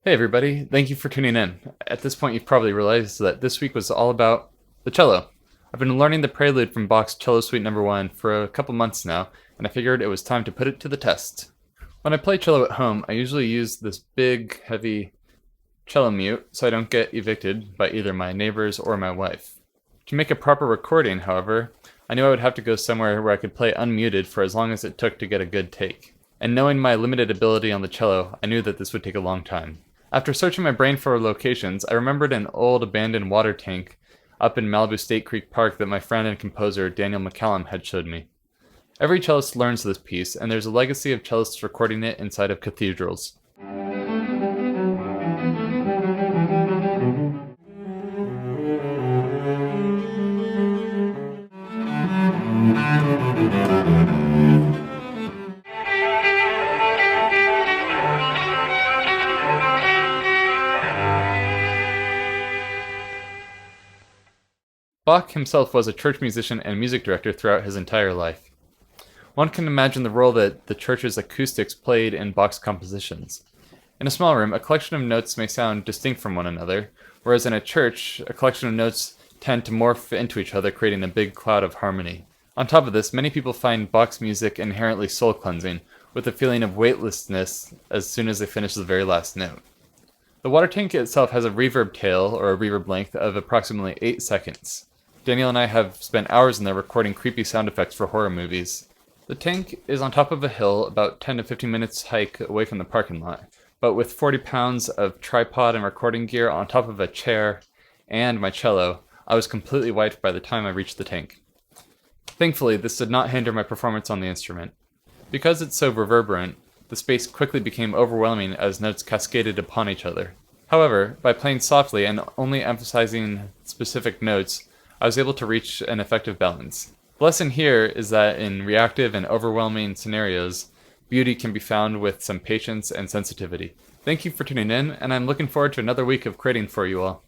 Hey everybody, thank you for tuning in. At this point, you've probably realized that this week was all about the cello. I've been learning the Prelude from Bach's Cello Suite No. 1 for a couple months now, and I figured it was time to put it to the test. When I play cello at home, I usually use this big, heavy cello mute so I don't get evicted by either my neighbors or my wife. To make a proper recording, however, I knew I would have to go somewhere where I could play unmuted for as long as it took to get a good take. And knowing my limited ability on the cello, I knew that this would take a long time. After searching my brain for locations, I remembered an old abandoned water tank up in Malibu State Creek Park that my friend and composer Daniel McCallum had showed me. Every cellist learns this piece, and there's a legacy of cellists recording it inside of cathedrals. Bach himself was a church musician and music director throughout his entire life. One can imagine the role that the church's acoustics played in Bach's compositions. In a small room, a collection of notes may sound distinct from one another, whereas in a church, a collection of notes tend to morph into each other, creating a big cloud of harmony. On top of this, many people find Bach's music inherently soul-cleansing, with a feeling of weightlessness as soon as they finish the very last note. The water tank itself has a reverb tail, or a reverb length, of approximately 8 seconds. Daniel and I have spent hours in there recording creepy sound effects for horror movies. The tank is on top of a hill about 10 to 15 minutes hike away from the parking lot, but with 40 pounds of tripod and recording gear on top of a chair and my cello, I was completely wiped by the time I reached the tank. Thankfully, this did not hinder my performance on the instrument. Because it's so reverberant, the space quickly became overwhelming as notes cascaded upon each other. However, by playing softly and only emphasizing specific notes, I was able to reach an effective balance. The lesson here is that in reactive and overwhelming scenarios, beauty can be found with some patience and sensitivity. Thank you for tuning in, and I'm looking forward to another week of creating for you all.